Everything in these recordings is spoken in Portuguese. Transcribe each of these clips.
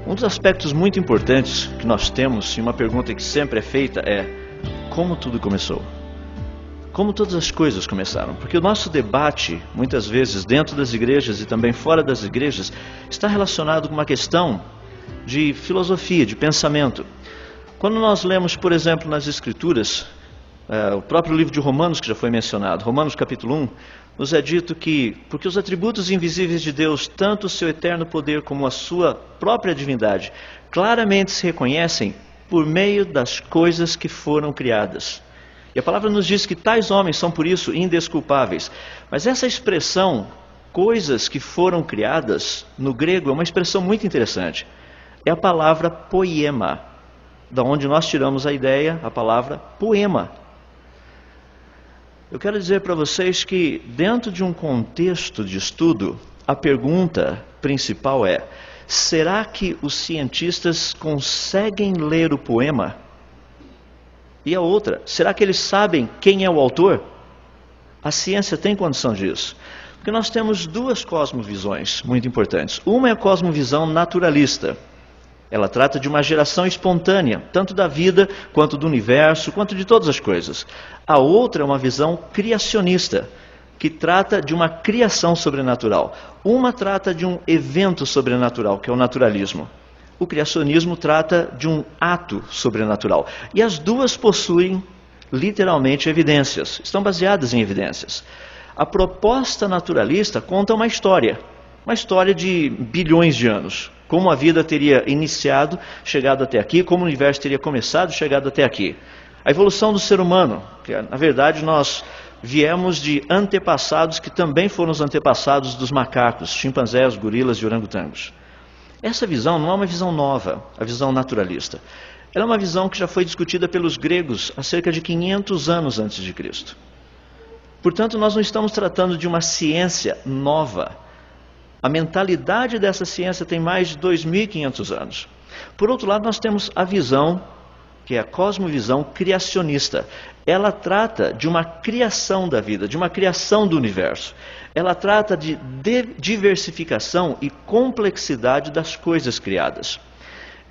Um dos aspectos muito importantes que nós temos, e uma pergunta que sempre é feita é: como tudo começou? Como todas as coisas começaram? Porque o nosso debate, muitas vezes, dentro das igrejas e também fora das igrejas, está relacionado com uma questão de filosofia, de pensamento. Quando nós lemos, por exemplo, nas Escrituras, o próprio livro de Romanos, que já foi mencionado, Romanos capítulo 1, nos é dito que, porque os atributos invisíveis de Deus, tanto o seu eterno poder como a sua própria divindade, claramente se reconhecem por meio das coisas que foram criadas. E a palavra nos diz que tais homens são, por isso, indesculpáveis. Mas essa expressão, coisas que foram criadas, no grego, é uma expressão muito interessante. É a palavra poema, da onde nós tiramos a ideia, a palavra poema. Eu quero dizer para vocês que, dentro de um contexto de estudo, a pergunta principal é: será que os cientistas conseguem ler o poema? E a outra, será que eles sabem quem é o autor? A ciência tem condição disso. Porque nós temos duas cosmovisões muito importantes. Uma é a cosmovisão naturalista. Ela trata de uma geração espontânea, tanto da vida, quanto do universo, quanto de todas as coisas. A outra é uma visão criacionista, que trata de uma criação sobrenatural. Uma trata de um evento sobrenatural, que é o naturalismo. O criacionismo trata de um ato sobrenatural. E as duas possuem, literalmente, evidências. Estão baseadas em evidências. A proposta naturalista conta uma história de bilhões de anos. Como a vida teria iniciado, chegado até aqui, como o universo teria começado, chegado até aqui. A evolução do ser humano, que na verdade nós viemos de antepassados que também foram os antepassados dos macacos, chimpanzés, gorilas e orangotangos. Essa visão não é uma visão nova, a visão naturalista. Ela é uma visão que já foi discutida pelos gregos há cerca de 500 anos antes de Cristo. Portanto, nós não estamos tratando de uma ciência nova. A mentalidade dessa ciência tem mais de 2.500 anos. Por outro lado, nós temos a visão, que é a cosmovisão criacionista. Ela trata de uma criação da vida, de uma criação do universo. Ela trata de diversificação e complexidade das coisas criadas.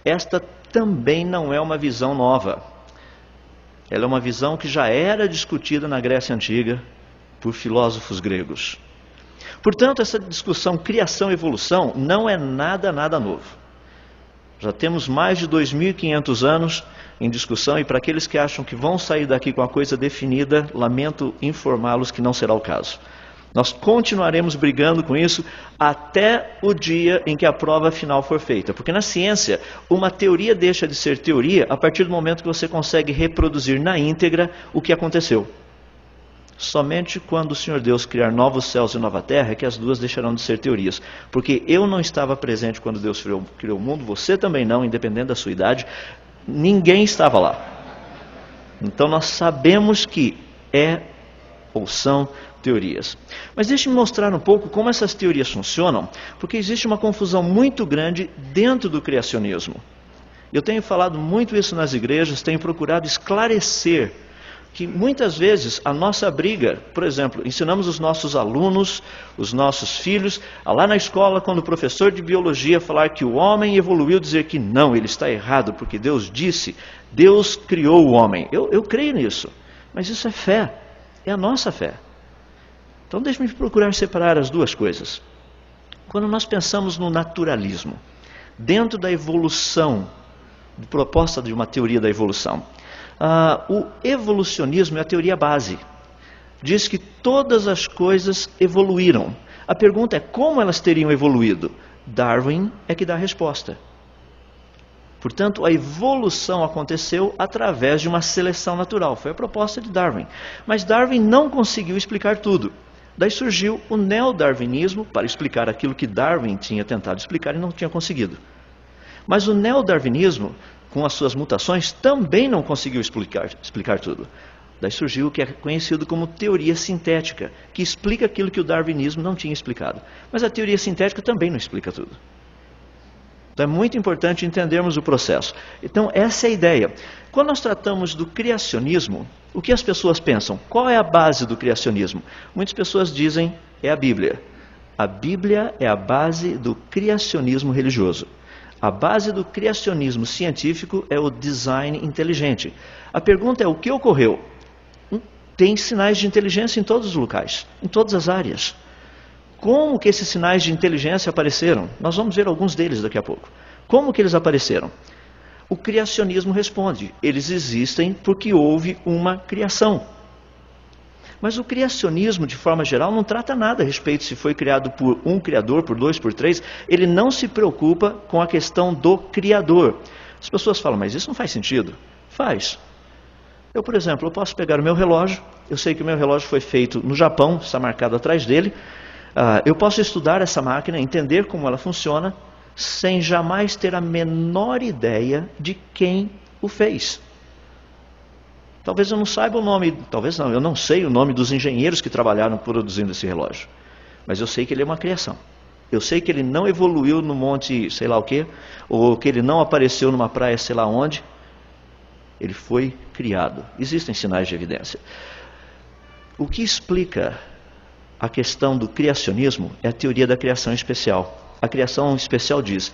Esta também não é uma visão nova. Ela é uma visão que já era discutida na Grécia Antiga por filósofos gregos. Portanto, essa discussão criação-evolução não é nada novo. Já temos mais de 2.500 anos em discussão, e para aqueles que acham que vão sair daqui com a coisa definida, lamento informá-los que não será o caso. Nós continuaremos brigando com isso até o dia em que a prova final for feita. Porque na ciência, uma teoria deixa de ser teoria a partir do momento que você consegue reproduzir na íntegra o que aconteceu. Somente quando o Senhor Deus criar novos céus e nova terra é que as duas deixarão de ser teorias. Porque eu não estava presente quando Deus criou o mundo, você também não, independente da sua idade. Ninguém estava lá. Então nós sabemos que é ou são teorias. Mas deixe-me mostrar um pouco como essas teorias funcionam, porque existe uma confusão muito grande dentro do criacionismo. Eu tenho falado muito isso nas igrejas, tenho procurado esclarecer que muitas vezes a nossa briga, por exemplo, ensinamos os nossos alunos, os nossos filhos, a lá na escola, quando o professor de biologia falar que o homem evoluiu, dizer que não, ele está errado, porque Deus disse, Deus criou o homem. Eu creio nisso, mas isso é fé, é a nossa fé. Então deixe-me procurar separar as duas coisas. Quando nós pensamos no naturalismo, dentro da evolução proposta de uma teoria da evolução. O evolucionismo é a teoria base. Diz que todas as coisas evoluíram. A pergunta é como elas teriam evoluído? Darwin é que dá a resposta. Portanto, a evolução aconteceu através de uma seleção natural. Foi a proposta de Darwin. Mas Darwin não conseguiu explicar tudo. Daí surgiu o neodarwinismo para explicar aquilo que Darwin tinha tentado explicar e não tinha conseguido. Mas o neodarwinismo, com as suas mutações, também não conseguiu explicar tudo. Daí surgiu o que é conhecido como teoria sintética, que explica aquilo que o darwinismo não tinha explicado. Mas a teoria sintética também não explica tudo. Então é muito importante entendermos o processo. Então essa é a ideia. Quando nós tratamos do criacionismo, o que as pessoas pensam? Qual é a base do criacionismo? Muitas pessoas dizem é a Bíblia. A Bíblia é a base do criacionismo religioso. A base do criacionismo científico é o design inteligente. A pergunta é o que ocorreu? Tem sinais de inteligência em todos os locais, em todas as áreas. Como que esses sinais de inteligência apareceram? Nós vamos ver alguns deles daqui a pouco. Como que eles apareceram? O criacionismo responde, eles existem porque houve uma criação. Mas o criacionismo, de forma geral, não trata nada a respeito se foi criado por um criador, por dois, por três. Ele não se preocupa com a questão do criador. As pessoas falam, mas isso não faz sentido. Faz. Eu, por exemplo, eu posso pegar o meu relógio, eu sei que o meu relógio foi feito no Japão, está marcado atrás dele. Eu posso estudar essa máquina, entender como ela funciona, sem jamais ter a menor ideia de quem o fez. Talvez eu não saiba o nome, talvez não, eu não sei o nome dos engenheiros que trabalharam produzindo esse relógio. Mas eu sei que ele é uma criação. Eu sei que ele não evoluiu no monte sei lá o quê, ou que ele não apareceu numa praia sei lá onde. Ele foi criado. Existem sinais de evidência. O que explica a questão do criacionismo é a teoria da criação especial. A criação especial diz,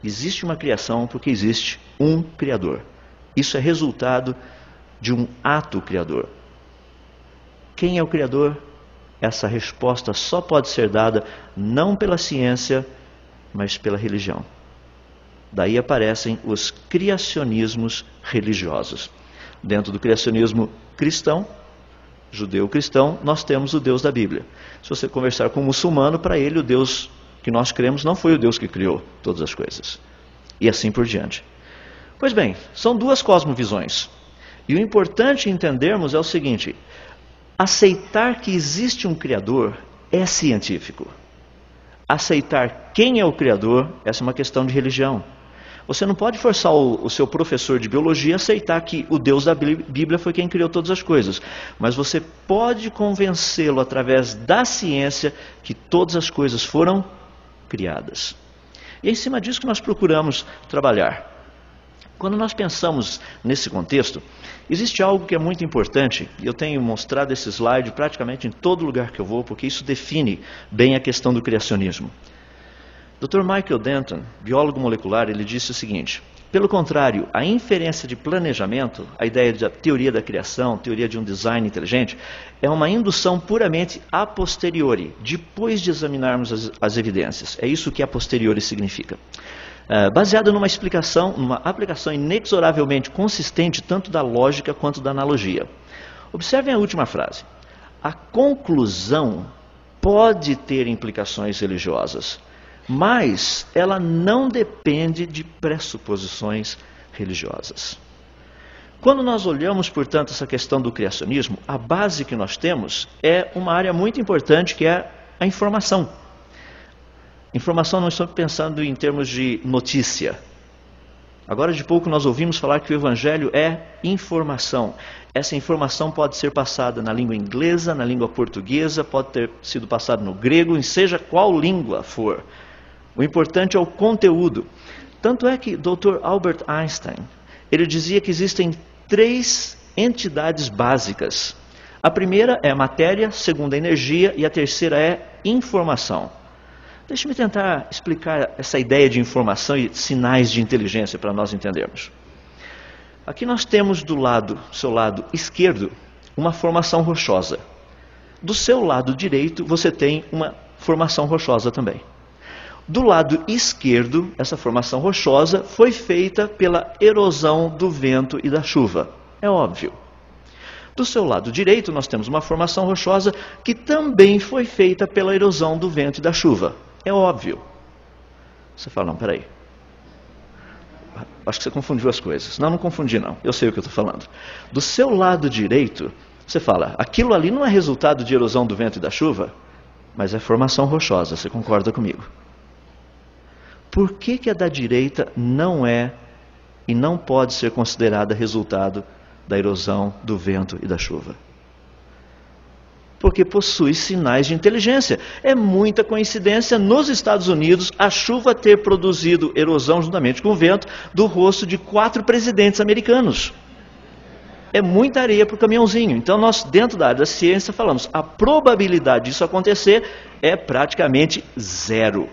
existe uma criação porque existe um criador. Isso é resultado de um ato criador. Quem é o criador? Essa resposta só pode ser dada não pela ciência, mas pela religião. Daí aparecem os criacionismos religiosos. Dentro do criacionismo cristão, judeu-cristão, nós temos o Deus da Bíblia. Se você conversar com um muçulmano, para ele o Deus que nós cremos não foi o Deus que criou todas as coisas. E assim por diante. Pois bem, são duas cosmovisões. E o importante entendermos é o seguinte, aceitar que existe um Criador é científico. Aceitar quem é o Criador, essa é uma questão de religião. Você não pode forçar o seu professor de biologia a aceitar que o Deus da Bíblia foi quem criou todas as coisas. Mas você pode convencê-lo através da ciência que todas as coisas foram criadas. E é em cima disso que nós procuramos trabalhar. Quando nós pensamos nesse contexto, existe algo que é muito importante, e eu tenho mostrado esse slide praticamente em todo lugar que eu vou, porque isso define bem a questão do criacionismo. Dr. Michael Denton, biólogo molecular, ele disse o seguinte, pelo contrário, a inferência de planejamento, a ideia da teoria da criação, teoria de um design inteligente, é uma indução puramente a posteriori, depois de examinarmos as evidências. É isso que a posteriori significa. Baseada numa explicação, numa aplicação inexoravelmente consistente tanto da lógica quanto da analogia. Observem a última frase. A conclusão pode ter implicações religiosas, mas ela não depende de pressuposições religiosas. Quando nós olhamos, portanto, essa questão do criacionismo, a base que nós temos é uma área muito importante que é a informação. Informação, não estou pensando em termos de notícia. Agora de pouco nós ouvimos falar que o Evangelho é informação. Essa informação pode ser passada na língua inglesa, na língua portuguesa, pode ter sido passada no grego, em seja qual língua for. O importante é o conteúdo. Tanto é que Dr. Albert Einstein, ele dizia que existem 3 entidades básicas. A primeira é a matéria, a segunda é a energia e a terceira é informação. Deixe-me tentar explicar essa ideia de informação e sinais de inteligência para nós entendermos. Aqui nós temos do seu lado esquerdo, uma formação rochosa. Do seu lado direito, você tem uma formação rochosa também. Do lado esquerdo, essa formação rochosa foi feita pela erosão do vento e da chuva. É óbvio. Do seu lado direito, nós temos uma formação rochosa que também foi feita pela erosão do vento e da chuva. É óbvio. Você fala, não, peraí. Acho que você confundiu as coisas. Não, não confundi não. Eu sei o que eu estou falando. Do seu lado direito, você fala, aquilo ali não é resultado de erosão do vento e da chuva, mas é formação rochosa. Você concorda comigo? Por que a da direita não é e não pode ser considerada resultado da erosão do vento e da chuva? Porque possui sinais de inteligência. É muita coincidência nos Estados Unidos a chuva ter produzido erosão juntamente com o vento do rosto de 4 presidentes americanos. É muita areia para o caminhãozinho. Então nós, dentro da área da ciência, falamos, a probabilidade disso acontecer é praticamente zero.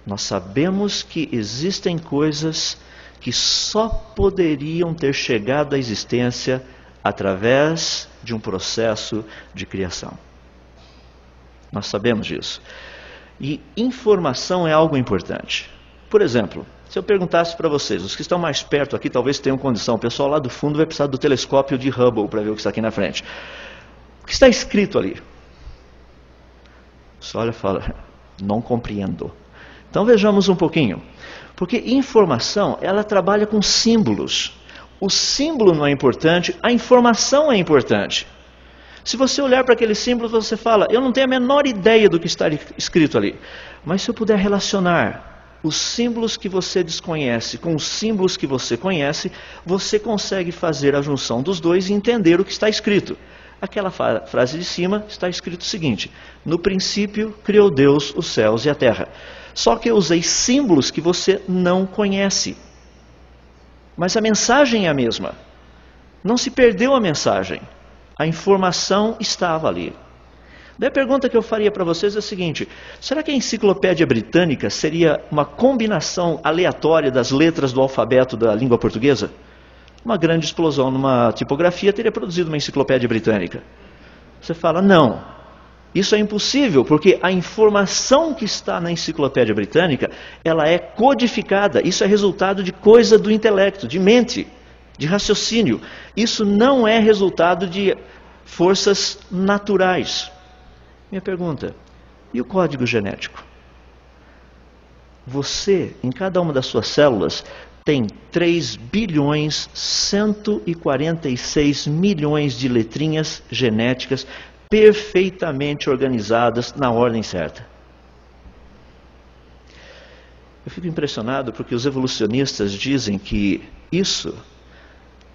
Nós sabemos que existem coisas que só poderiam ter chegado à existência através de um processo de criação. Nós sabemos disso. E informação é algo importante. Por exemplo, se eu perguntasse para vocês, os que estão mais perto aqui talvez tenham condição, o pessoal lá do fundo vai precisar do telescópio de Hubble para ver o que está aqui na frente. O que está escrito ali? Você olha e fala, não compreendo. Então vejamos um pouquinho. Porque informação, ela trabalha com símbolos. O símbolo não é importante, a informação é importante. Se você olhar para aquele símbolo, você fala, eu não tenho a menor ideia do que está escrito ali. Mas se eu puder relacionar os símbolos que você desconhece com os símbolos que você conhece, você consegue fazer a junção dos dois e entender o que está escrito. Aquela frase de cima está escrito o seguinte, no princípio criou Deus os céus e a terra. Só que eu usei símbolos que você não conhece. Mas a mensagem é a mesma. Não se perdeu a mensagem. A informação estava ali. Daí a pergunta que eu faria para vocês é a seguinte, será que a enciclopédia britânica seria uma combinação aleatória das letras do alfabeto da língua portuguesa? Uma grande explosão numa tipografia teria produzido uma enciclopédia britânica. Você fala, não, isso é impossível, porque a informação que está na enciclopédia britânica, ela é codificada, isso é resultado de coisa do intelecto, de mente, de raciocínio. Isso não é resultado de forças naturais. Minha pergunta, e o código genético? Você, em cada uma das suas células, tem 3 bilhões 146 milhões de letrinhas genéticas perfeitamente organizadas na ordem certa. Eu fico impressionado porque os evolucionistas dizem que isso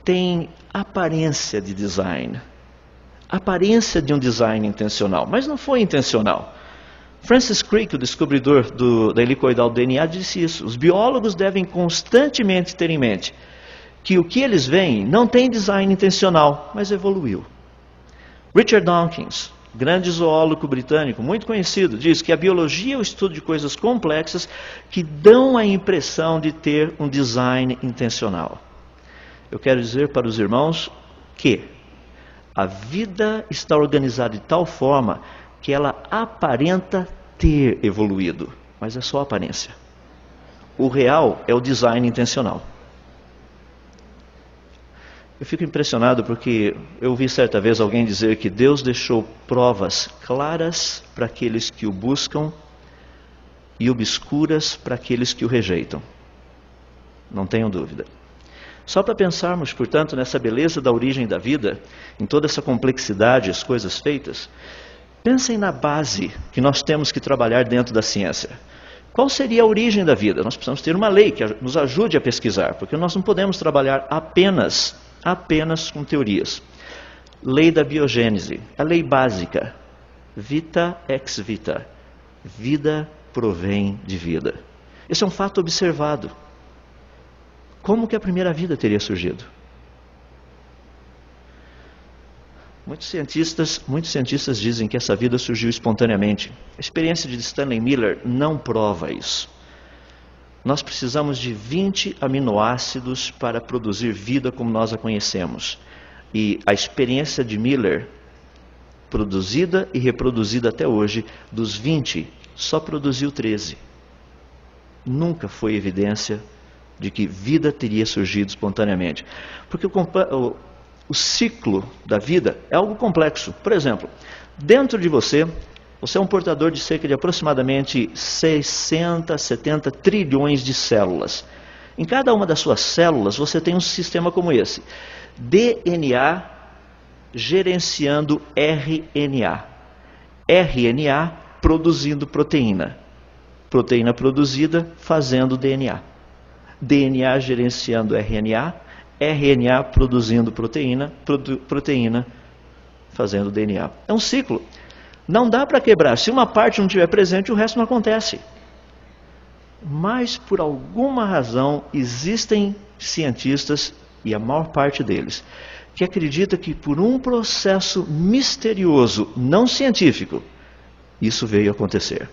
tem aparência de design. Aparência de um design intencional, mas não foi intencional. Francis Crick, o descobridor da helicoidal do DNA, disse isso. Os biólogos devem constantemente ter em mente que o que eles veem não tem design intencional, mas evoluiu. Richard Dawkins, grande zoólogo britânico, muito conhecido, diz que a biologia é o estudo de coisas complexas que dão a impressão de ter um design intencional. Eu quero dizer para os irmãos que a vida está organizada de tal forma que ela aparenta ter evoluído, mas é só aparência. O real é o design intencional. Eu fico impressionado porque eu ouvi certa vez alguém dizer que Deus deixou provas claras para aqueles que o buscam e obscuras para aqueles que o rejeitam. Não tenham dúvida. Só para pensarmos, portanto, nessa beleza da origem da vida, em toda essa complexidade, as coisas feitas, pensem na base que nós temos que trabalhar dentro da ciência. Qual seria a origem da vida? Nós precisamos ter uma lei que nos ajude a pesquisar, porque nós não podemos trabalhar apenas com teorias. Lei da biogênese, a lei básica, vita ex vita, vida provém de vida. Esse é um fato observado. Como que a primeira vida teria surgido? Muitos cientistas dizem que essa vida surgiu espontaneamente. A experiência de Stanley Miller não prova isso. Nós precisamos de 20 aminoácidos para produzir vida como nós a conhecemos. E a experiência de Miller, produzida e reproduzida até hoje, dos 20, só produziu 13. Nunca foi evidência de que vida teria surgido espontaneamente. Porque o ciclo da vida é algo complexo. Por exemplo, dentro de você, você é um portador de cerca de aproximadamente 60, 70 trilhões de células. Em cada uma das suas células, você tem um sistema como esse. DNA gerenciando RNA. RNA produzindo proteína. Proteína produzida fazendo DNA. DNA gerenciando RNA. RNA produzindo proteína. Proteína fazendo DNA. É um ciclo. Não dá para quebrar. Se uma parte não estiver presente, o resto não acontece. Mas, por alguma razão, existem cientistas, e a maior parte deles, que acredita que por um processo misterioso, não científico, isso veio acontecer.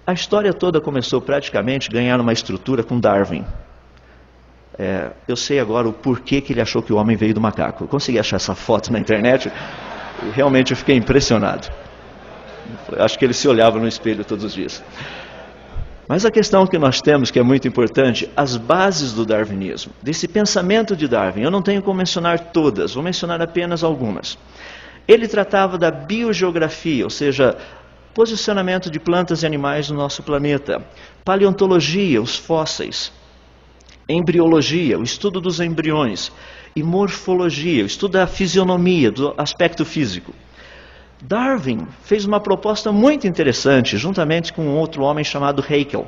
A história toda começou praticamente a ganhar uma estrutura com Darwin. Eu sei agora o porquê que ele achou que o homem veio do macaco. Eu consegui achar essa foto na internet e realmente eu fiquei impressionado. Acho que ele se olhava no espelho todos os dias. Mas a questão que nós temos, que é muito importante, as bases do darwinismo, desse pensamento de Darwin, eu não tenho como mencionar todas, vou mencionar apenas algumas. Ele tratava da biogeografia, ou seja, posicionamento de plantas e animais no nosso planeta, paleontologia, os fósseis, embriologia, o estudo dos embriões, e morfologia, o estudo da fisionomia, do aspecto físico. Darwin fez uma proposta muito interessante, juntamente com um outro homem chamado Haeckel.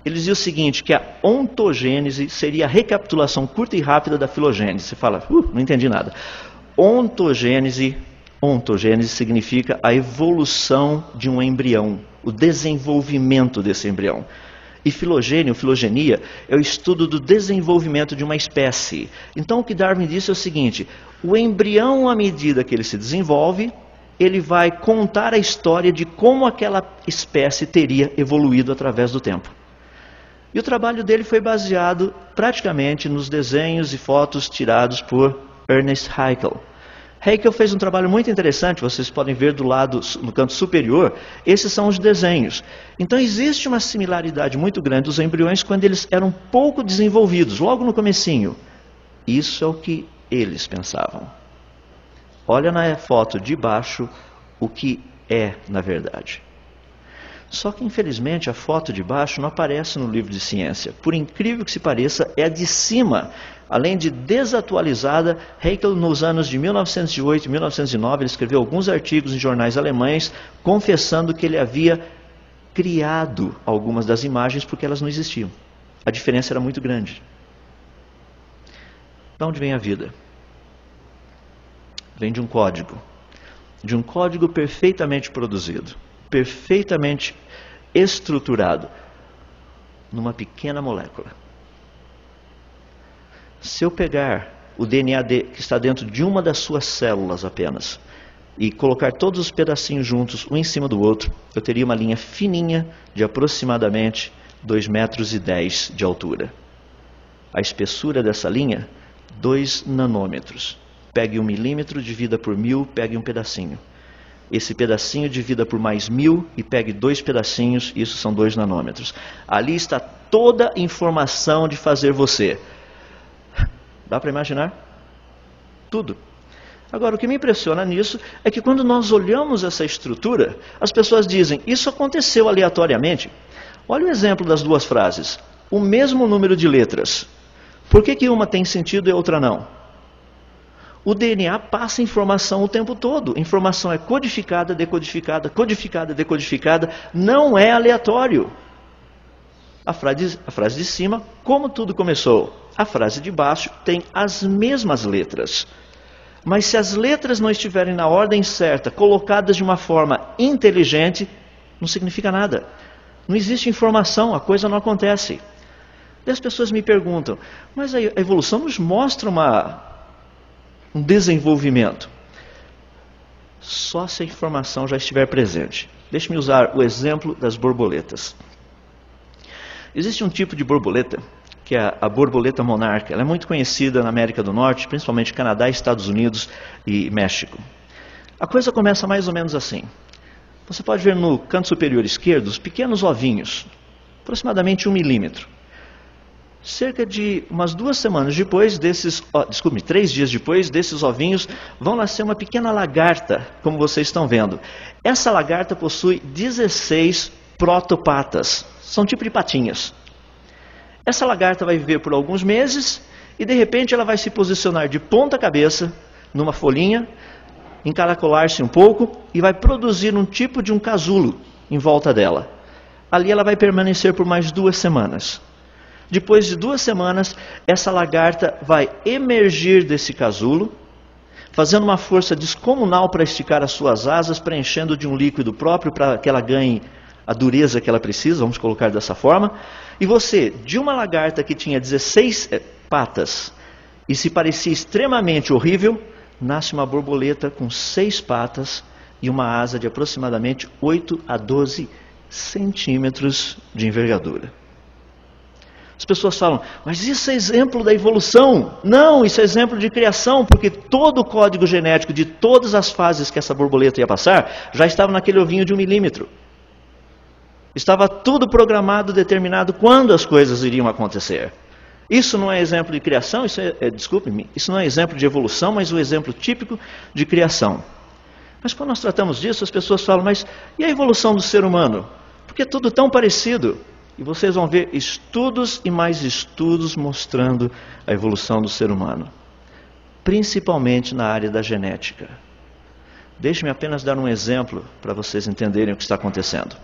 Ele dizia o seguinte, que a ontogênese seria a recapitulação curta e rápida da filogênese. Você fala, não entendi nada. Ontogênese significa a evolução de um embrião, o desenvolvimento desse embrião. E filogenia, é o estudo do desenvolvimento de uma espécie. Então o que Darwin disse é o seguinte, o embrião, à medida que ele se desenvolve, ele vai contar a história de como aquela espécie teria evoluído através do tempo. E o trabalho dele foi baseado praticamente nos desenhos e fotos tirados por Ernest Haeckel. Haeckel fez um trabalho muito interessante, vocês podem ver do lado, no canto superior, esses são os desenhos. Então existe uma similaridade muito grande dos embriões quando eles eram pouco desenvolvidos, logo no comecinho. Isso é o que eles pensavam. Olha na foto de baixo o que é na verdade. Só que infelizmente a foto de baixo não aparece no livro de ciência. Por incrível que se pareça, é a de cima. Além de desatualizada, Haeckel nos anos de 1908 e 1909, ele escreveu alguns artigos em jornais alemães confessando que ele havia criado algumas das imagens porque elas não existiam. A diferença era muito grande. De onde vem a vida? Vem de um código perfeitamente produzido, perfeitamente estruturado, numa pequena molécula. Se eu pegar o DNA que está dentro de uma das suas células apenas, e colocar todos os pedacinhos juntos, um em cima do outro, eu teria uma linha fininha de aproximadamente 2,10 metros de altura. A espessura dessa linha, 2 nanômetros. Pegue 1 milímetro, divida por 1000, pegue um pedacinho. Esse pedacinho divida por mais 1000 e pegue 2 pedacinhos, isso são 2 nanômetros. Ali está toda a informação de fazer você. Dá para imaginar? Tudo. Agora, o que me impressiona nisso é que quando nós olhamos essa estrutura, as pessoas dizem, isso aconteceu aleatoriamente. Olha o exemplo das duas frases. O mesmo número de letras. Por que uma tem sentido e a outra não? O DNA passa informação o tempo todo. Informação é codificada, decodificada, codificada, decodificada. Não é aleatório. A frase de cima, como tudo começou. A frase de baixo tem as mesmas letras. Mas se as letras não estiverem na ordem certa, colocadas de uma forma inteligente, não significa nada. Não existe informação, a coisa não acontece. E as pessoas me perguntam, mas a evolução nos mostra um desenvolvimento. Só se a informação já estiver presente. Deixe-me usar o exemplo das borboletas. Existe um tipo de borboleta, que é a borboleta monarca. Ela é muito conhecida na América do Norte, principalmente Canadá, Estados Unidos e México. A coisa começa mais ou menos assim. Você pode ver no canto superior esquerdo os pequenos ovinhos, aproximadamente 1 milímetro. Cerca de umas 2 semanas depois desses, 3 dias depois desses ovinhos, vão nascer uma pequena lagarta, como vocês estão vendo. Essa lagarta possui 16 protopatas, são tipo de patinhas. Essa lagarta vai viver por alguns meses e de repente ela vai se posicionar de ponta cabeça numa folhinha, encaracolar-se um pouco e vai produzir um tipo de um casulo em volta dela. Ali ela vai permanecer por mais 2 semanas. Depois de 2 semanas, essa lagarta vai emergir desse casulo, fazendo uma força descomunal para esticar as suas asas, preenchendo de um líquido próprio para que ela ganhe a dureza que ela precisa, vamos colocar dessa forma. E você, de uma lagarta que tinha 16 patas e se parecia extremamente horrível, nasce uma borboleta com 6 patas e uma asa de aproximadamente 8 a 12 centímetros de envergadura. As pessoas falam, mas isso é exemplo da evolução? Não, isso é exemplo de criação, porque todo o código genético de todas as fases que essa borboleta ia passar, já estava naquele ovinho de 1 milímetro. Estava tudo programado, determinado quando as coisas iriam acontecer. Isso não é exemplo de criação, desculpe-me, isso não é exemplo de evolução, mas um exemplo típico de criação. Mas quando nós tratamos disso, as pessoas falam, mas e a evolução do ser humano? Porque é tudo tão parecido. E vocês vão ver estudos e mais estudos mostrando a evolução do ser humano, principalmente na área da genética. Deixe-me apenas dar um exemplo para vocês entenderem o que está acontecendo.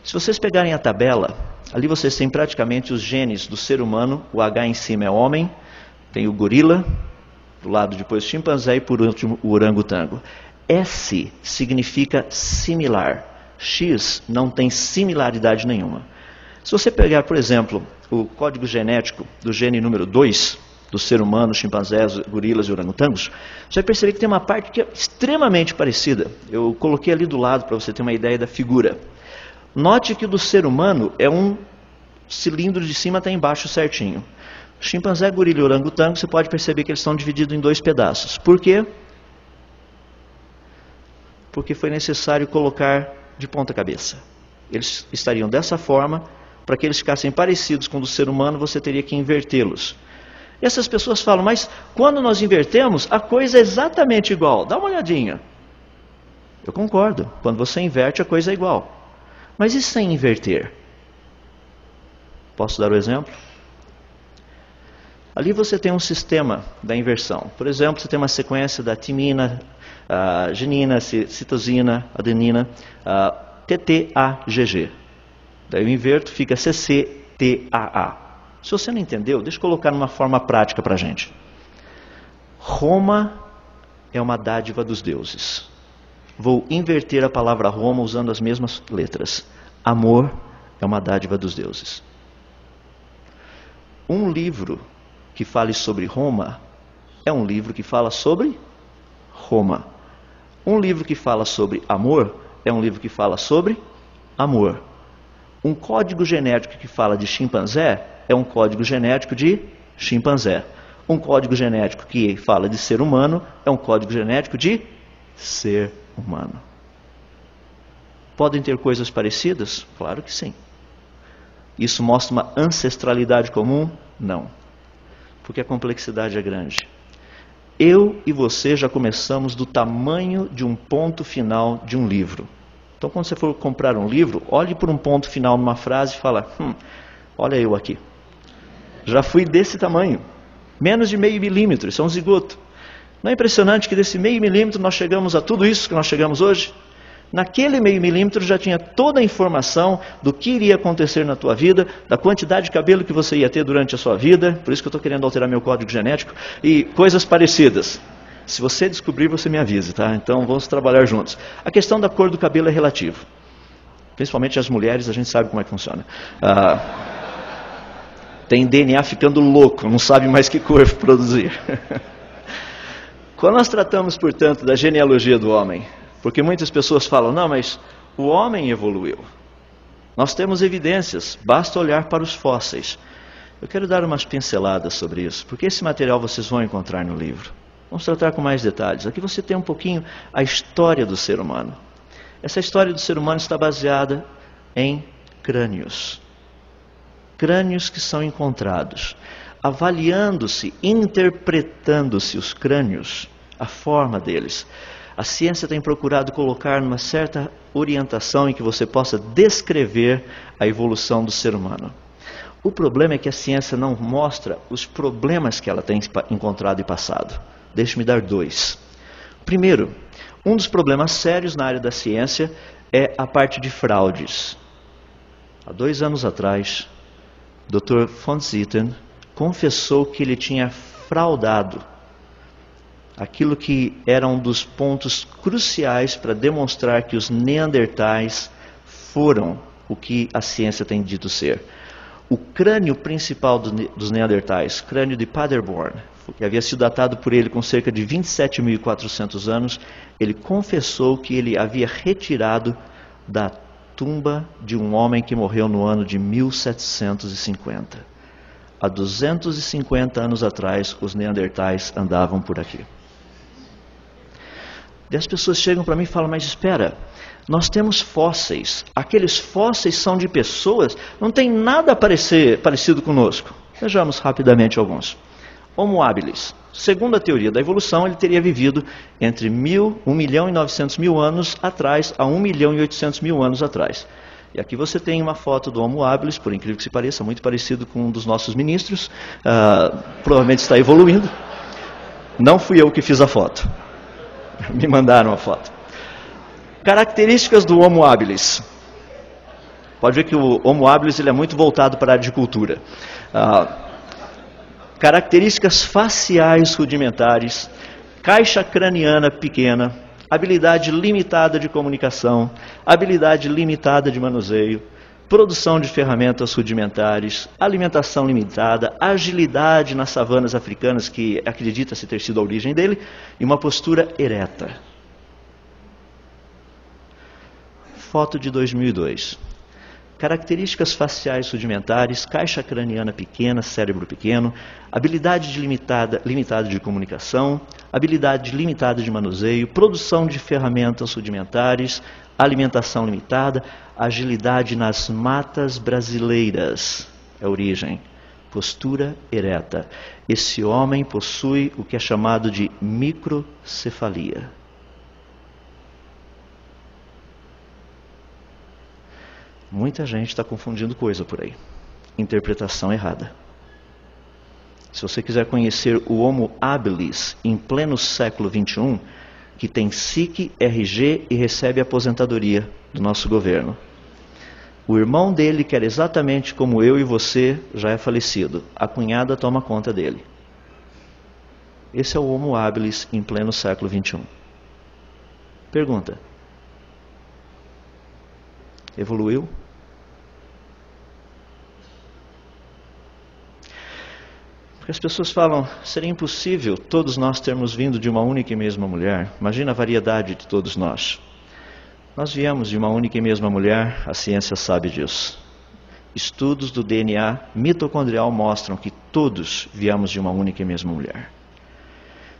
Se vocês pegarem a tabela, ali vocês têm praticamente os genes do ser humano. O H em cima é homem, tem o gorila, do lado depois o chimpanzé e por último o orangotango. S significa similar, X não tem similaridade nenhuma. Se você pegar, por exemplo, o código genético do gene número 2, do ser humano, chimpanzés, gorilas e orangotangos, você vai perceber que tem uma parte que é extremamente parecida. Eu coloquei ali do lado para você ter uma ideia da figura. Note que o do ser humano é um cilindro de cima até embaixo certinho. Chimpanzé, gorila e orangotango, você pode perceber que eles estão divididos em 2 pedaços. Por quê? Porque foi necessário colocar de ponta cabeça. Eles estariam dessa forma. Para que eles ficassem parecidos com o do ser humano, você teria que invertê-los. E essas pessoas falam, mas quando nós invertemos, a coisa é exatamente igual. Dá uma olhadinha. Eu concordo, quando você inverte, a coisa é igual. Mas e sem inverter? Posso dar o exemplo? Ali você tem um sistema da inversão. Por exemplo, você tem uma sequência da timina, genina, citosina, adenina, TTAGG. Daí eu inverto, fica CCTAA. Se você não entendeu, deixa eu colocar numa forma prática para a gente. Roma é uma dádiva dos deuses. Vou inverter a palavra Roma usando as mesmas letras. Amor é uma dádiva dos deuses. Um livro que fale sobre Roma é um livro que fala sobre Roma. Um livro que fala sobre amor é um livro que fala sobre amor. Um código genético que fala de chimpanzé é um código genético de chimpanzé. Um código genético que fala de ser humano é um código genético de ser humano. Podem ter coisas parecidas? Claro que sim. Isso mostra uma ancestralidade comum? Não. Porque a complexidade é grande. Eu e você já começamos do tamanho de um ponto final de um livro. Então, quando você for comprar um livro, olhe por um ponto final numa frase e fala, olha eu aqui. Já fui desse tamanho. Menos de meio milímetro, isso é um zigoto. Não é impressionante que desse meio milímetro nós chegamos a tudo isso que nós chegamos hoje? Naquele meio milímetro já tinha toda a informação do que iria acontecer na tua vida, da quantidade de cabelo que você ia ter durante a sua vida, por isso que eu estou querendo alterar meu código genético, e coisas parecidas. Se você descobrir, você me avise, tá? Então vamos trabalhar juntos. A questão da cor do cabelo é relativo. Principalmente as mulheres, a gente sabe como é que funciona. Tem DNA ficando louco, não sabe mais que cor produzir. Quando nós tratamos, portanto, da genealogia do homem, porque muitas pessoas falam, não, mas o homem evoluiu. Nós temos evidências, basta olhar para os fósseis. Eu quero dar umas pinceladas sobre isso, porque esse material vocês vão encontrar no livro. Vamos tratar com mais detalhes. Aqui você tem um pouquinho a história do ser humano. Essa história do ser humano está baseada em crânios. Crânios que são encontrados. Avaliando-se, interpretando-se os crânios, a forma deles. A ciência tem procurado colocar numa certa orientação em que você possa descrever a evolução do ser humano. O problema é que a ciência não mostra os problemas que ela tem encontrado e passado. Deixe-me dar 2. Primeiro, um dos problemas sérios na área da ciência é a parte de fraudes. Há 2 anos atrás, Dr. von Zitten confessou que ele tinha fraudado aquilo que era um dos pontos cruciais para demonstrar que os neandertais foram o que a ciência tem dito ser. O crânio principal dos neandertais, crânio de Paderborn, que havia sido datado por ele com cerca de 27.400 anos, ele confessou que ele havia retirado da tumba de um homem que morreu no ano de 1750. Há 250 anos atrás, os neandertais andavam por aqui. E as pessoas chegam para mim e falam, mas espera, nós temos fósseis. Aqueles fósseis são de pessoas, não tem nada parecido conosco. Vejamos rapidamente alguns. Homo habilis. Segundo a teoria da evolução, ele teria vivido entre 1.900.000 anos atrás a 1.800.000 anos atrás. E aqui você tem uma foto do Homo habilis, por incrível que se pareça, muito parecido com um dos nossos ministros. Provavelmente está evoluindo. Não fui eu que fiz a foto. Me mandaram a foto. Características do Homo habilis. Pode ver que o Homo habilis ele é muito voltado para a agricultura. Características faciais rudimentares, caixa craniana pequena, habilidade limitada de comunicação, habilidade limitada de manuseio, produção de ferramentas rudimentares, alimentação limitada, agilidade nas savanas africanas, que acredita-se ter sido a origem dele, e uma postura ereta. Foto de 2002. Características faciais rudimentares, caixa craniana pequena, cérebro pequeno, habilidade limitada de comunicação, habilidade limitada de manuseio, produção de ferramentas rudimentares, alimentação limitada, agilidade nas matas brasileiras, é a origem, postura ereta. Esse homem possui o que é chamado de microcefalia. Muita gente está confundindo coisa por aí. Interpretação errada. Se você quiser conhecer o Homo habilis em pleno século XXI, que tem SIC, RG e recebe aposentadoria do nosso governo. O irmão dele, que era exatamente como eu e você, já é falecido. A cunhada toma conta dele. Esse é o Homo habilis em pleno século XXI. Pergunta. Evoluiu? Porque as pessoas falam, seria impossível todos nós termos vindo de uma única e mesma mulher. Imagina a variedade de todos nós. Nós viemos de uma única e mesma mulher, a ciência sabe disso. Estudos do DNA mitocondrial mostram que todos viemos de uma única e mesma mulher.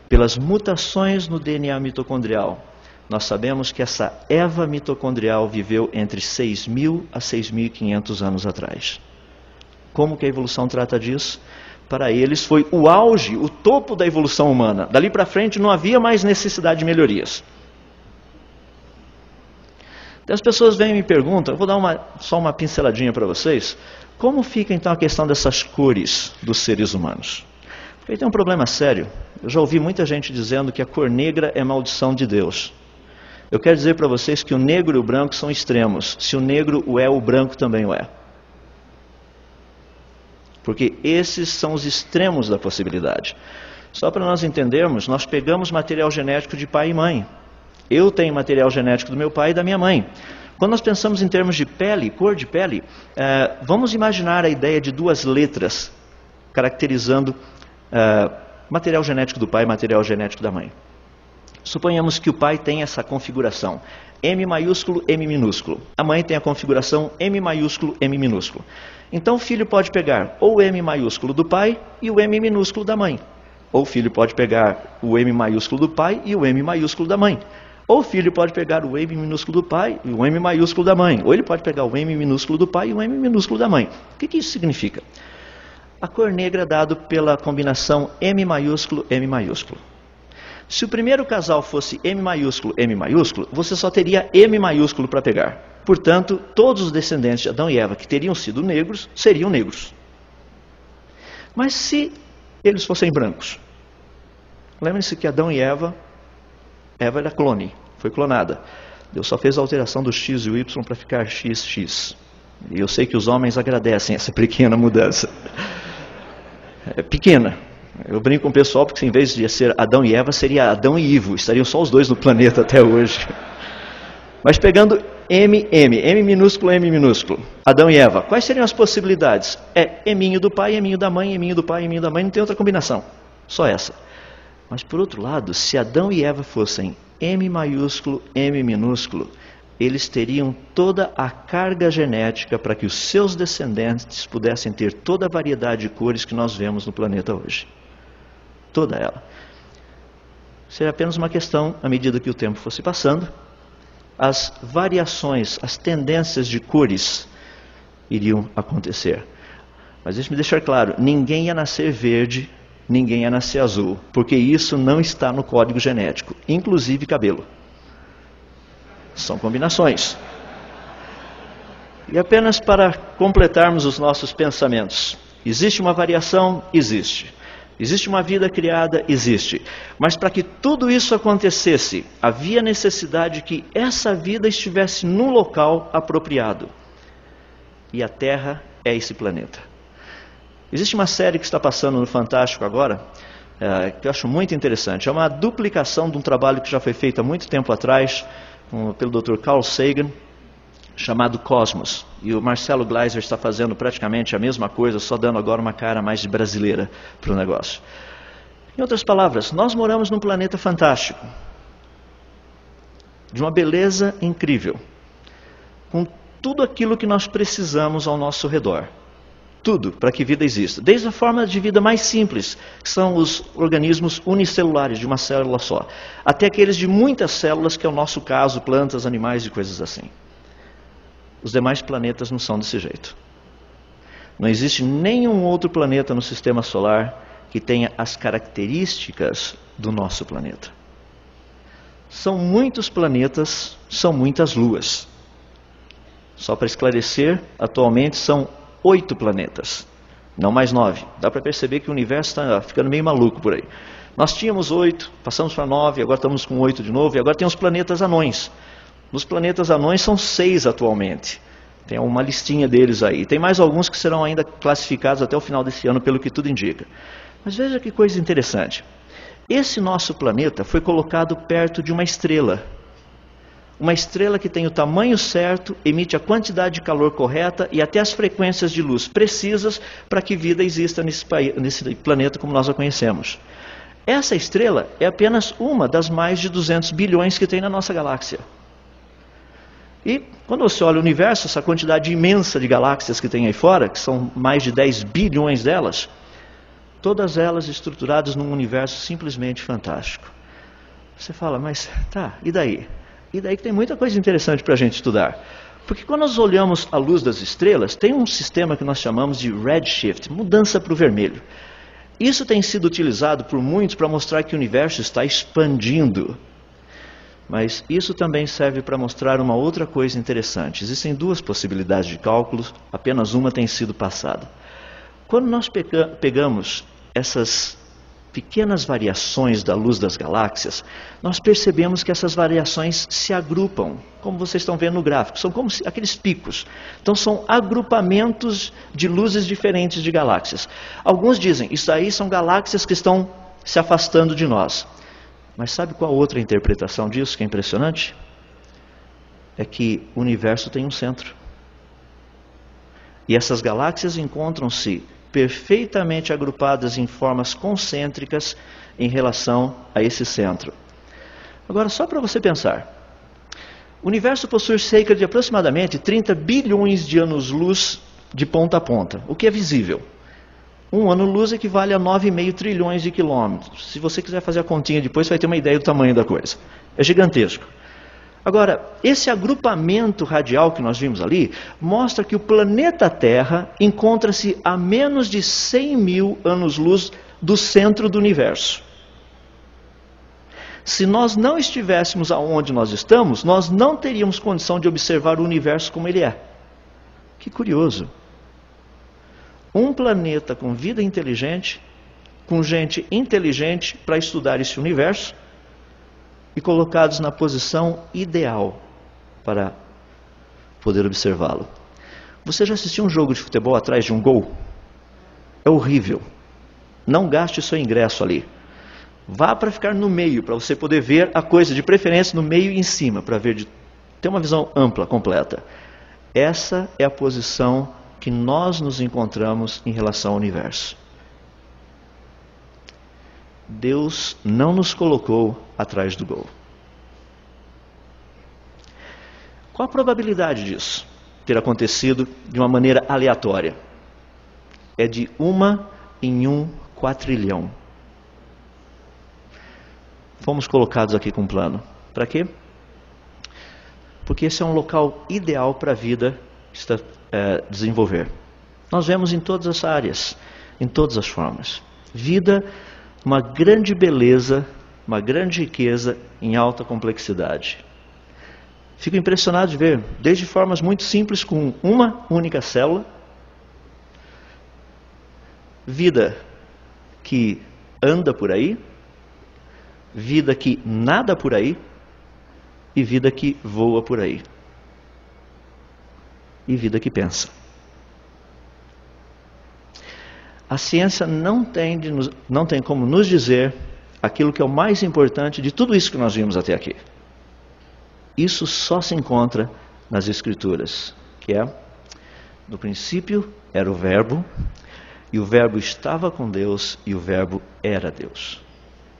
Pelas mutações no DNA mitocondrial, nós sabemos que essa Eva mitocondrial viveu entre 6.000 a 6.500 anos atrás. Como que a evolução trata disso? Para eles foi o auge, o topo da evolução humana. Dali para frente não havia mais necessidade de melhorias. Então as pessoas vêm e me perguntam, eu vou dar só uma pinceladinha para vocês, como fica então a questão dessas cores dos seres humanos? Porque aí tem um problema sério. Eu já ouvi muita gente dizendo que a cor negra é maldição de Deus. Eu quero dizer para vocês que o negro e o branco são extremos. Se o negro o é, o branco também o é. Porque esses são os extremos da possibilidade. Só para nós entendermos, nós pegamos material genético de pai e mãe. Eu tenho material genético do meu pai e da minha mãe. Quando nós pensamos em termos de pele, cor de pele, vamos imaginar a ideia de 2 letras caracterizando material genético do pai e material genético da mãe. Suponhamos que o pai tem essa configuração, M maiúsculo, M minúsculo. A mãe tem a configuração M maiúsculo, M minúsculo. Então o filho pode pegar ou o M maiúsculo do pai e o M minúsculo da mãe. Ou o filho pode pegar o M maiúsculo do pai e o M maiúsculo da mãe. Ou o filho pode pegar o M minúsculo do pai e o M maiúsculo da mãe. Ou ele pode pegar o M minúsculo do pai e o M minúsculo da mãe. O que isso significa? A cor negra é dada pela combinação M maiúsculo, M maiúsculo. Se o primeiro casal fosse M maiúsculo, você só teria M maiúsculo para pegar. Portanto, todos os descendentes de Adão e Eva que teriam sido negros, seriam negros. Mas se eles fossem brancos? Lembre-se que Adão e Eva era clone, foi clonada. Deus só fez a alteração do X e o Y para ficar XX. E eu sei que os homens agradecem essa pequena mudança. É pequena. Eu brinco com o pessoal porque em vez de ser Adão e Eva, seria Adão e Ivo. Estariam só os dois no planeta até hoje. Mas pegando M minúsculo, M minúsculo, Adão e Eva, quais seriam as possibilidades? É eminho do pai, eminho da mãe, eminho do pai, eminho da mãe, não tem outra combinação. Só essa. Mas por outro lado, se Adão e Eva fossem M maiúsculo, M minúsculo, eles teriam toda a carga genética para que os seus descendentes pudessem ter toda a variedade de cores que nós vemos no planeta hoje. Toda ela. Seria apenas uma questão, à medida que o tempo fosse passando, as variações, as tendências de cores iriam acontecer. Mas deixe-me deixar claro, ninguém ia nascer verde, ninguém ia nascer azul, porque isso não está no código genético, inclusive cabelo. São combinações. E apenas para completarmos os nossos pensamentos, existe uma variação? Existe. Existe uma vida criada? Existe. Mas para que tudo isso acontecesse, havia necessidade que essa vida estivesse num local apropriado. E a Terra é esse planeta. Existe uma série que está passando no Fantástico agora, que eu acho muito interessante. É uma duplicação de um trabalho que já foi feito há muito tempo atrás, pelo Dr. Carl Sagan, chamado Cosmos. E o Marcelo Gleiser está fazendo praticamente a mesma coisa, só dando agora uma cara mais de brasileira para o negócio. Em outras palavras, nós moramos num planeta fantástico, de uma beleza incrível, com tudo aquilo que nós precisamos ao nosso redor. Tudo para que vida exista. Desde a forma de vida mais simples, que são os organismos unicelulares, de uma célula só, até aqueles de muitas células, que é o nosso caso, plantas, animais e coisas assim. Os demais planetas não são desse jeito. Não existe nenhum outro planeta no sistema solar que tenha as características do nosso planeta. São muitos planetas, são muitas luas. Só para esclarecer, atualmente são 8 planetas, não mais 9. Dá para perceber que o universo está ficando meio maluco por aí. Nós tínhamos 8, passamos para 9, agora estamos com 8 de novo, e agora tem os planetas anões. Nos planetas anões são 6 atualmente. Tem uma listinha deles aí. Tem mais alguns que serão ainda classificados até o final desse ano, pelo que tudo indica. Mas veja que coisa interessante. Esse nosso planeta foi colocado perto de uma estrela. Uma estrela que tem o tamanho certo, emite a quantidade de calor correta e até as frequências de luz precisas para que vida exista nesse planeta como nós a conhecemos. Essa estrela é apenas uma das mais de 200 bilhões que tem na nossa galáxia. E quando você olha o universo, essa quantidade imensa de galáxias que tem aí fora, que são mais de 10 bilhões delas, todas elas estruturadas num universo simplesmente fantástico. Você fala, mas tá, e daí? E daí que tem muita coisa interessante para a gente estudar. Porque quando nós olhamos a luz das estrelas, tem um sistema que nós chamamos de redshift, mudança para o vermelho. Isso tem sido utilizado por muitos para mostrar que o universo está expandindo. Mas isso também serve para mostrar uma outra coisa interessante. Existem 2 possibilidades de cálculos, apenas uma tem sido passada. Quando nós pegamos essas pequenas variações da luz das galáxias, nós percebemos que essas variações se agrupam, como vocês estão vendo no gráfico, são como aqueles picos. Então são agrupamentos de luzes diferentes de galáxias. Alguns dizem, isso aí são galáxias que estão se afastando de nós. Mas sabe qual outra interpretação disso que é impressionante? É que o universo tem um centro. E essas galáxias encontram-se perfeitamente agrupadas em formas concêntricas em relação a esse centro. Agora, só para você pensar. O universo possui cerca de aproximadamente 30 bilhões de anos-luz de ponta a ponta, o que é visível. Um ano-luz equivale a 9,5 trilhões de quilômetros. Se você quiser fazer a continha depois, você vai ter uma ideia do tamanho da coisa. É gigantesco. Agora, esse agrupamento radial que nós vimos ali, mostra que o planeta Terra encontra-se a menos de 100 mil anos-luz do centro do universo. Se nós não estivéssemos aonde nós estamos, nós não teríamos condição de observar o universo como ele é. Que curioso. Um planeta com vida inteligente, com gente inteligente para estudar esse universo, e colocados na posição ideal para poder observá-lo. Você já assistiu um jogo de futebol atrás de um gol? É horrível. Não gaste seu ingresso ali. Vá para ficar no meio, para você poder ver a coisa, de preferência no meio e em cima, para ter uma visão ampla, completa. Essa é a posição que nós nos encontramos em relação ao universo. Deus não nos colocou atrás do gol. Qual a probabilidade disso ter acontecido de uma maneira aleatória? É de 1 em 1 quatrilhão. Fomos colocados aqui com um plano. Para quê? Porque esse é um local ideal para a vida desenvolver. Nós vemos em todas as áreas, em todas as formas. Vida, uma grande beleza, uma grande riqueza em alta complexidade. Fico impressionado de ver, desde formas muito simples com uma única célula, vida que anda por aí, vida que nada por aí e vida que voa por aí. E vida que pensa. A ciência não tem como nos dizer aquilo que é o mais importante de tudo isso que nós vimos até aqui. Isso só se encontra nas Escrituras, que é, no princípio era o Verbo, e o Verbo estava com Deus, e o Verbo era Deus.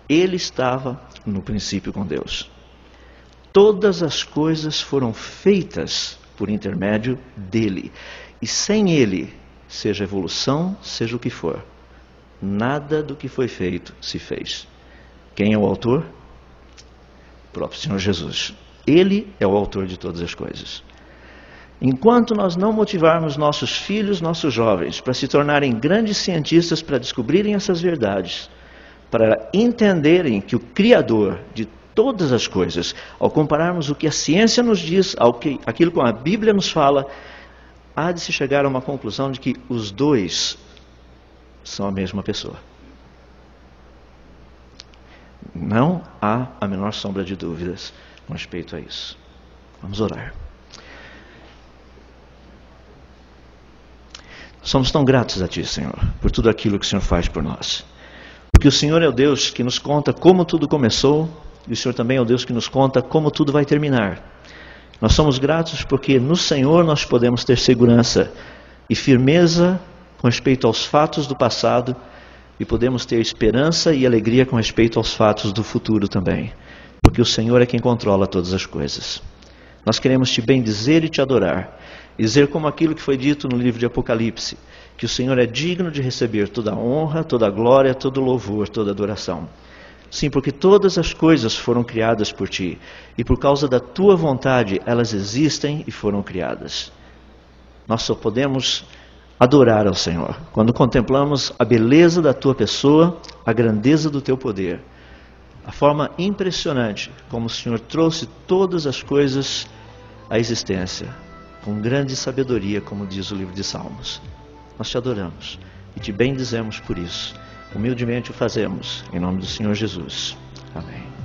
Ele estava no princípio com Deus. Todas as coisas foram feitas por intermédio dele. E sem ele, seja evolução, seja o que for, nada do que foi feito se fez. Quem é o autor? O próprio Senhor Jesus. Ele é o autor de todas as coisas. Enquanto nós não motivarmos nossos filhos, nossos jovens, para se tornarem grandes cientistas, para descobrirem essas verdades, para entenderem que o Criador de todas as coisas, ao compararmos o que a ciência nos diz, aquilo que a Bíblia nos fala, há de se chegar a uma conclusão de que os dois são a mesma pessoa. Não há a menor sombra de dúvidas com respeito a isso. Vamos orar. Somos tão gratos a Ti, Senhor, por tudo aquilo que o Senhor faz por nós. Porque o Senhor é o Deus que nos conta como tudo começou, e o Senhor também é o Deus que nos conta como tudo vai terminar. Nós somos gratos porque no Senhor nós podemos ter segurança e firmeza com respeito aos fatos do passado, e podemos ter esperança e alegria com respeito aos fatos do futuro também. Porque o Senhor é quem controla todas as coisas. Nós queremos Te bendizer e Te adorar. E dizer como aquilo que foi dito no livro de Apocalipse, que o Senhor é digno de receber toda a honra, toda a glória, todo o louvor, toda a adoração. Sim, porque todas as coisas foram criadas por Ti, e por causa da Tua vontade elas existem e foram criadas. Nós só podemos adorar ao Senhor quando contemplamos a beleza da Tua pessoa, a grandeza do Teu poder, a forma impressionante como o Senhor trouxe todas as coisas à existência, com grande sabedoria, como diz o livro de Salmos. Nós Te adoramos e Te bendizemos por isso. Humildemente o fazemos, em nome do Senhor Jesus. Amém.